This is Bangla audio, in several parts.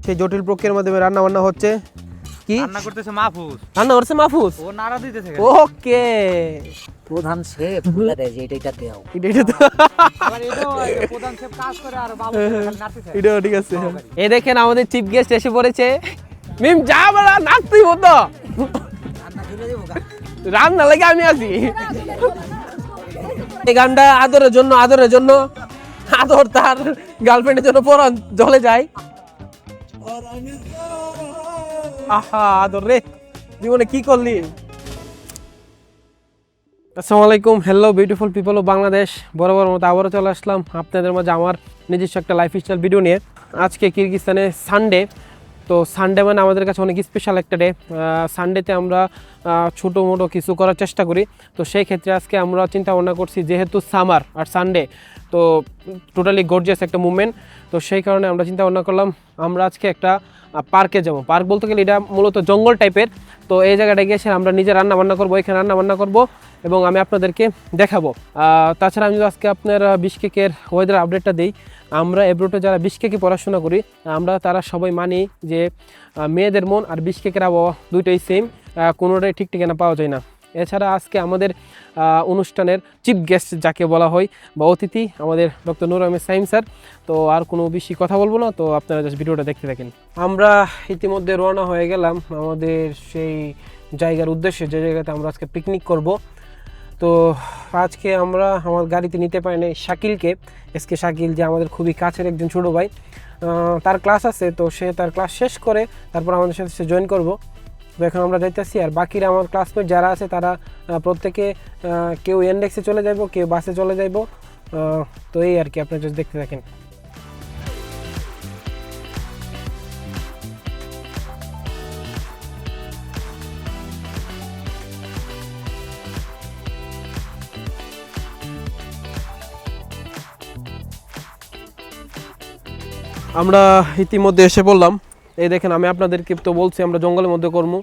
সেই জটিল প্রক্রিয়ার মাধ্যমে রান্না বান্না হচ্ছে। কি রান্না করতেছে মাহফুজ? রান্না করছে মাহফুজ। ও নাড়া দিতেছে। ওকে, প্রধান শেফ বলে দেয় যে এটা দাও। এটা তো আবার এটাও প্রধান শেফ কাজ করে আর বাবু খালি নাড়তেছে। এটাও ঠিক আছে। এই দেখেন আমাদের চিফ গেস্ট এসে পড়েছে। মিম যা বলা নাচতেই হতো, রান্না করে দেবো গা। রান্না লাগে আমি আছি। এই গানটা আদরের জন্য, আদরের জন্য, আদর তার গার্লফ্রেন্ডের জন্য পরান জ্বলে যায়। আহা আদর রে, জীবনে কি করলি। আসসালামু আলাইকুম, hello beautiful people of Bangladesh. বরাবর মতো আবারও চলে আসলাম আপনাদের মাঝে আমার নিজস্ব একটা লাইফস্টাইল ভিডিও নিয়ে। আজকে কিরগিজস্তানে সানডে। তো সানডে মানে আমাদের কাছে অনেক স্পেশাল একটা ডে। সানডেতে আমরা ছোটো মোটো কিছু করার চেষ্টা করি। তো সেই ক্ষেত্রে আজকে আমরা চিন্তা ভাবনা করছি, যেহেতু সামার আর সানডে, তো টোটালি গর্জিয়াস একটা মুভমেন্ট। তো সেই কারণে আমরা চিন্তা ভাবনা করলাম আমরা আজকে একটা পার্কে যাবো। পার্ক বলতে গেলে এটা মূলত জঙ্গল টাইপের। তো এই জায়গাটায় গিয়ে আমরা নিজে রান্না বান্না করবো, এখানে রান্না বান্না করবো এবং আমি আপনাদেরকে দেখাবো। তাছাড়া আমি যদি আজকে আপনার বিশকেকের ওয়েদার আপডেটটা দিই, আমরা এব্রোটে যারা বিশকেকে পড়াশোনা করি, আমরা তারা সবাই মানি যে মেয়েদের মন আর বিশকেকের আবহাওয়া দুইটাই সেম, কোনোটাই ঠিক ঠিকানা পাওয়া যায় না। এছাড়া আজকে আমাদের অনুষ্ঠানের চিফ গেস্ট যাকে বলা হয় বা অতিথি, আমাদের ডক্টর নূর আহমেদ সাইম স্যার। তো আর কোনো বেশি কথা বলবো না, তো আপনারা জাস্ট ভিডিওটা দেখতে থাকেন। আমরা ইতিমধ্যে রওনা হয়ে গেলাম আমাদের সেই জায়গার উদ্দেশ্যে, যে জায়গাতে আমরা আজকে পিকনিক করব। তো আজকে আমরা আমার গাড়িতে নিতে পারি না শাকিলকে, এসকে শাকিল, যে আমাদের খুবই কাছের একজন ছোটো ভাই। তার ক্লাস আছে, তো সে তার ক্লাস শেষ করে তারপর আমাদের সাথে সে জয়েন করবো। তো এখন আমরা যাইতেছি, আর বাকিরা আমার ক্লাসমেট যারা আছে তারা প্রত্যেকে কেউ ইন্ডেক্সে চলে যাইব, কেউ বাসে চলে যাইব। তো এই আর কি, আপনারা জাস্ট দেখতে থাকেন। আমরা ইতিমধ্যে এসে বললাম, এই দেখেন আমি আপনাদেরকে তো বলছি আমরা জঙ্গলের মধ্যে করবো।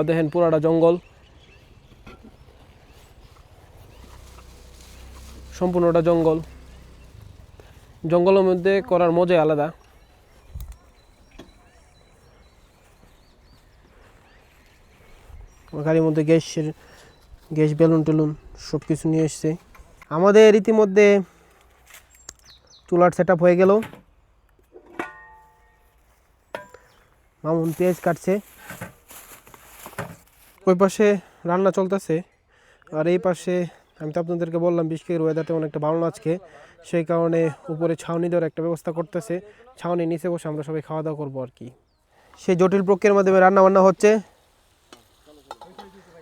দেখেন পুরাটা জঙ্গল, সম্পূর্ণটা জঙ্গল। জঙ্গলের মধ্যে করার মজাই আলাদা। গাড়ির মধ্যে গ্যাস বেলুন টেলুন সব কিছু নিয়ে এসছে। আমাদের ইতিমধ্যে চুলার সেট আপ হয়ে গেল। মামুন পেঁয়াজ কাটছে, ওই পাশে রান্না চলতেছে, আর এই পাশে আমি তো আপনাদেরকে বললাম বিশকেকের ওয়েদারটা অনেকটা ভালো আজকে, সেই কারণে উপরে ছাউনি দেওয়ার একটা ব্যবস্থা করতেছে। ছাউনি নিচে বসে আমরা সবাই খাওয়া দাওয়া করবো আর কি। সেই জটিল প্রক্রিয়ার মাধ্যমে রান্না বান্না হচ্ছে।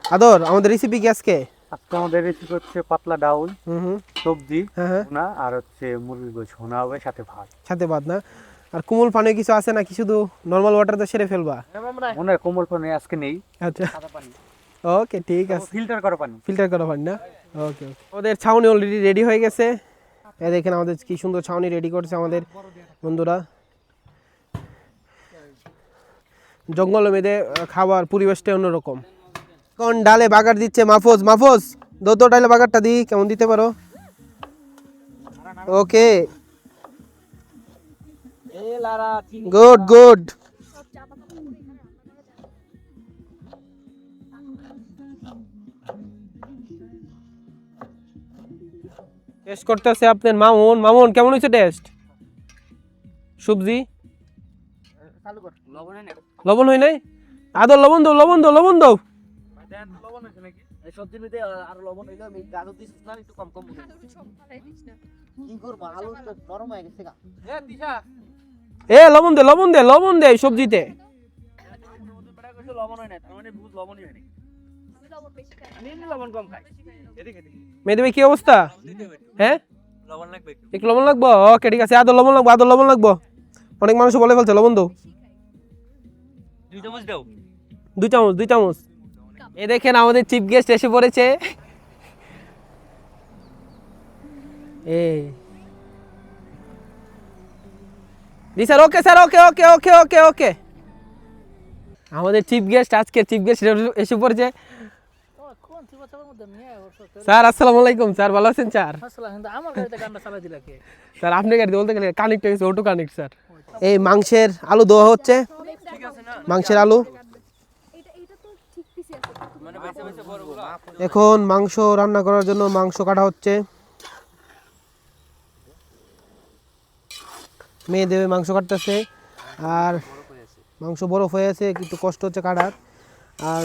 আদর, আমাদের রেসিপি কি আজকে? আজকে আমাদের রেসিপি হচ্ছে পাতলা ডাউল, সবজি, হ্যাঁ, ভুনা আর হচ্ছে মুরগির গোশ ভুনা হবে, সাথে ভাত। সাথে ভাত না? আর কোমল পানি কিছু আছে নাকি, শুধু নর্মাল ওয়াটারতে সেরে ফেলবা? মনে হয় কোমল পানি আজকে নেই। আচ্ছা, ওকে ঠিক আছে। ফিল্টার করা পানি। ফিল্টার করা পানি না? ওকে ওকে। আমাদের ছাউনি অলরেডি রেডি হয়ে গেছে। এই দেখেন আমাদের কি সুন্দর ছাউনি রেডি করছে আমাদের বন্ধুরা। জঙ্গলের মধ্যে খাবার পরিবেশটা অন্যরকম। কোন ডালে বাগার দিচ্ছে মাহফুজ? মাহফুজ দো ডালে বাগারটা দিই, কেমন দিতে পারো? ওকে, গুড গুড। টেস্ট করতেছে আপনার মামুন। মামুন কেমন হয়েছে টেস্ট? সবজি লবণ হয় নাই? আদর লবণ দাও, লবণ দাও, লবণ দাও। সবজির মধ্যে আরো লবণ হইলো, আমি গাজর দিছিস না একটু কম কম মনে হয়। কি করব, আলু তো নরম হয়ে গেছে গা। এ লবণ দে, লবণ দে, লবণ দে সবজিতে। লবণ হয় না, তার মানে বুঝ লবণই হয় না। আমি লবণ কম খাই। মেয়েদের ভাই কি অবস্থা? হ্যাঁ, লবণ লাগবে একটু লবণ লাগবো? ওকে ঠিক আছে, আদর লবণ লাগবো, আদর লবণ লাগবো। অনেক মানুষ বলে ফেলছে লবণ দাও। 2 চামচ দাও। 2 চামচ, 2 চামচ। এই দেখেন আমাদের চিফ গেস্ট এসে পড়েছে। এই জি স্যার, ওকে স্যার, ওকে ওকে ওকে ওকে ওকে। আমাদের চিফ গেস্ট, আজকে চিফ গেস্ট এসে পড়েছে। স্যার আসসালামু আলাইকুম। স্যার ভালো আছেন স্যার? আমার গাড়িতে গানটা চালাই দিলা কে? স্যার আপনি গাড়িতে বলতে গেলে কানেক্ট হয়ে গেছে, অটো কানেক্ট স্যার। এই মাংসের আলু দেওয়া হচ্ছে, মাংসের আলু। এখন মাংস রান্না করার জন্য মাংস কাটা হচ্ছে, মেয়ে দেবে মাংস কাটতেছে। আর মাংস বরফ হয়ে আছে, একটু কষ্ট হচ্ছে কাটার। আর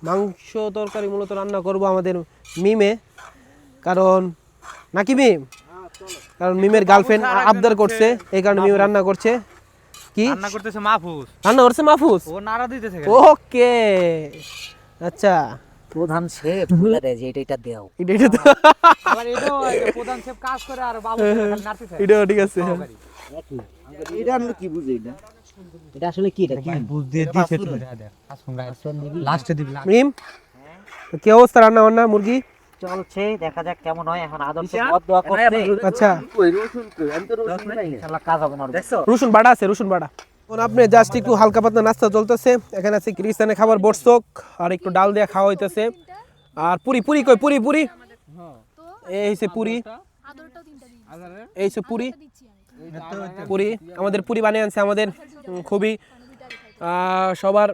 মাংস তরকারি মূলত রান্না করব আমাদের মিমে, কারণ নাকি মিম, কারণ মিমের গার্লফ্রেন্ড আবদার করছে, এই কারণে মিম রান্না করছে। কি রান্না করতেছে মাহফুজ, রান্না করছে মাহফুজ? ও নাড়া দিতেছে। ওকে, আচ্ছা, প্রধান শেফ বলে দেয় যে এটা দাও। এটা তো আবার এটাও প্রধান শেফ কাজ করে আর বাবু খালি নাড়তেছে। এটাও ঠিক আছে। এটা আমরা কি বুঝি এটা? এটা আসলে কি? এটা কি বুঝ দিয়ে দিছে তো দেখ। লাস্টে দিবি। মিম, কি অবস্থা রান্না বান্না মুরগি? চলছে, দেখা যাক কেমন হয়। এখন আদর্শ পদ দোয়া করছে। আচ্ছা, কই রসুন কই? আমি তো রসুন নাই। শালা কাজ হবে না। দেখছো? রসুন বাটা আছে, রসুন বাটা। এখন আপনি জাস্ট একটু হালকা পাতলা নাস্তা চলতেছে। এখানে আছে ক্রিস্টানের খাবার বটসক, আর একটু ডাল দিয়ে খাওয়া হইতেছে। আর পুরি, পুরি কই? পুরি, পুরি এই হইছে পুরি, এই হইছে পুরি। পুরি আমাদের পুরি বানিয়ে আনছে আমাদের খুবই সবার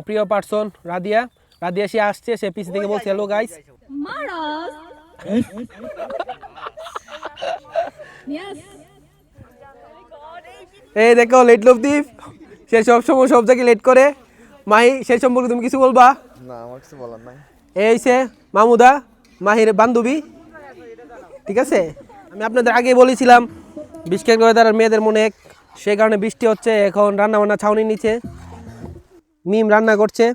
প্রিয় পার্সন রাদিয়া। রাদিয়া সে আসছে, সে পিছে থেকে বলছে হ্যালো গাইস। এই দেখো লেট লতিফ, সে সব সময় সব জায়গায় লেট করে। মাহি, সেই সম্পর্কে তুমি কিছু বলবা? না, আমার কিছু বলার নাই। এই সে মামুদা, মাহির বান্ধবী, ঠিক আছে। আমি আপনাদের আগে বলেছিলাম বৃষ্টির ওয়েদার মেয়েদের মনে এক, সেই কারণে বৃষ্টি হচ্ছে। এখন রান্না বান্না ছাউনির নিচে মিম রান্না করছে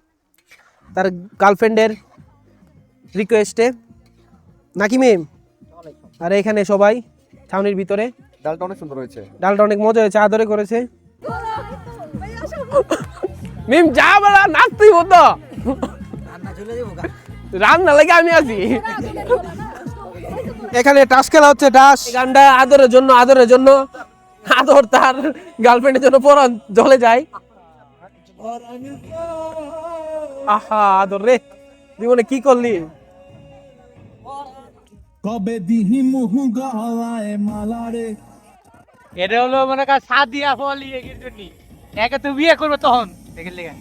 তার গার্লফ্রেন্ডের রিকোয়েস্টে, নাকি মিম? আর এখানে সবাই ছাউনির ভিতরে। ডালটা অনেক সুন্দর হয়েছে। ডালটা অনেক মজা হয়েছে, আদরে করেছে। মিম যা বলা নাচতেই হতো, রান্না লাগে আমি আছি। এখানে টাস খেলা হচ্ছে, টাস। গানটা আদরের জন্য, আদরের জন্য, আদর তার গার্লফ্রেন্ডের জন্য পরান জ্বলে যায়। আহা আদর রে, জীবনে কি করলি? কবে দিহি মুহু গলায় মালারে। এটা হলো মনে কর সাদিয়া ফলি এর জন্য। একে তো বিয়ে করবে তখন দেখেন লেগা।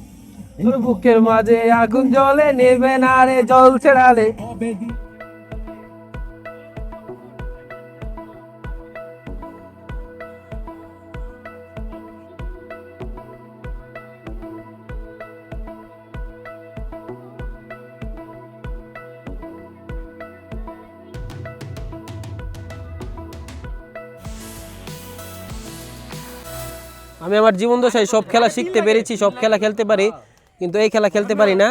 তোর বুকের মাঝে আগুন জ্বলে, নেবে না রে জল ছেড়ালে। কবে দি আমি আমার জীবন দশায় সব খেলা শিখতে পেরেছি, সব খেলা খেলতে পারি, কিন্তু এই খেলা খেলতে পারি না,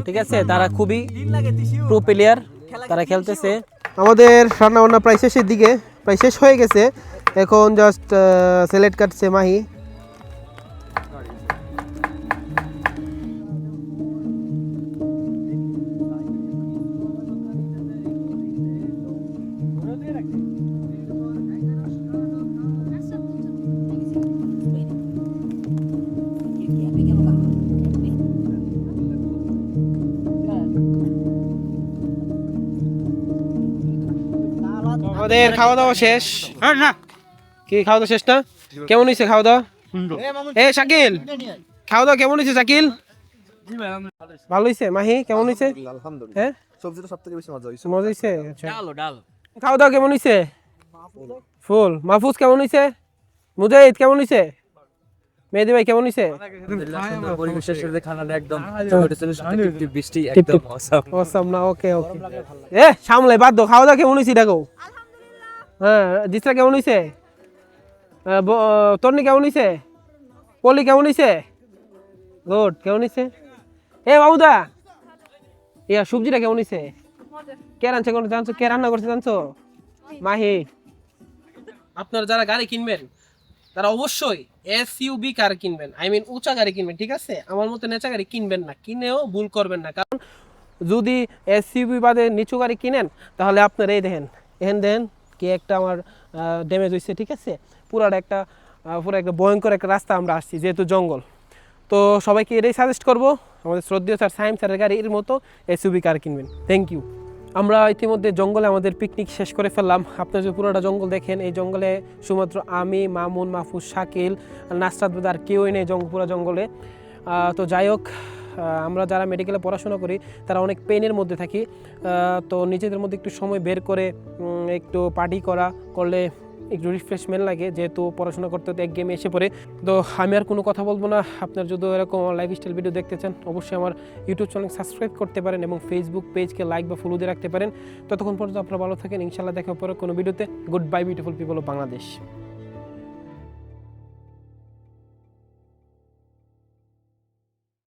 ঠিক আছে। তারা খুবই প্রো প্লেয়ার, তারা খেলতেছে। আমাদের রান্না বান্না প্রায় শেষের দিকে, প্রায় শেষ হয়ে গেছে। এখন জাস্ট স্যালাড কাটছে মাহি। আমাদের খাওয়া দাওয়া শেষ। না কি খাওয়া দাওয়া শেষ না? কেমন হয়েছে খাওয়া দাওয়া? এ শাকিল, খাওয়া দাওয়া কেমন হয়েছে শাকিল? ভালো হয়েছে। মাহি কেমন হয়েছে? আলহামদুলিল্লাহ। হ্যাঁ, সবজিটা সবথেকে বেশি মজা হয়েছে। মজা হয়েছে। আচ্ছা, ডাল খাওয়া দাওয়া কেমন হয়েছে? ফুল। মাহফুজ কেমন হয়েছে? মুজাহিদ কেমন হয়েছে? মেহেদি ভাই কেমন হয়েছে? পরিবেশের সাথে খানাটা একদম ছোট সাথে টিপ বৃষ্টি একদম অসাম। অসাম না? ওকে ওকে। এ সামলে বাদ দাও। খাওয়া দাওয়া কেমন হয়েছে দেখো। হ্যাঁ, দিসরা কেমন হয়েছে? তন্নি কেমন হয়েছে? পলি কেমন হয়েছে? গুড। কেমন হয়েছে? এ বাবুদা, ইয়া সবজিটা কেমন হয়েছে? কে রান্না করছে জানছো? কে রান্না করছে জানছো? মাহি। আপনারা যারা গাড়ি কিনবেন তারা অবশ্যই এসইউভি কার কিনবেন, আই মিন উঁচা গাড়ি কিনবেন, ঠিক আছে। আমার মতো নেচা গাড়ি কিনবেন না, কিনেও ভুল করবেন না। কারণ যদি এসইউভি বাদে নিচু গাড়ি কিনেন তাহলে আপনারা এই দেখেন, দেখেন কি একটা আমার ড্যামেজ হয়েছে, ঠিক আছে। পুরো একটা ভয়ঙ্কর একটা রাস্তা আমরা আসছি, যেহেতু জঙ্গল। তো সবাইকে এটাই সাজেস্ট করবো, আমাদের শ্রদ্ধেয় স্যার সাইম স্যারের গাড়ির মতো এসইউভি কার কিনবেন। Thank you. আমরা ইতিমধ্যে জঙ্গলে আমাদের পিকনিক শেষ করে ফেললাম। আপনারা যদি পুরোটা জঙ্গল দেখেন, এই জঙ্গলে শুধুমাত্র আমি, মামুন, মাহফুজ, শাকিল, নাসরাত আর কেউই নেই পুরো জঙ্গলে। তো যাই হোক, আমরা যারা মেডিকেলে পড়াশোনা করি তারা অনেক পেনের মধ্যে থাকি। তো নিজেদের মধ্যে একটু সময় বের করে একটু পার্টি করলে একটু রিফ্রেশমেন্ট লাগে, যেহেতু পড়াশোনা করতে হতে এক গেমে এসে পড়ে। তো আমি আর কোনো কথা বলবো না। আপনার যদি এরকম লাইফস্টাইল ভিডিও দেখতে চান অবশ্যই আমার ইউটিউব চ্যানেল সাবস্ক্রাইব করতে পারেন এবং ফেসবুক পেজকে লাইক বা ফলো দিয়ে রাখতে পারেন। ততক্ষণ পর্যন্ত আপনারা ভালো থাকেন। ইনশাল্লাহ দেখা পরে কোনো ভিডিওতে। Good bye beautiful people of Bangladesh.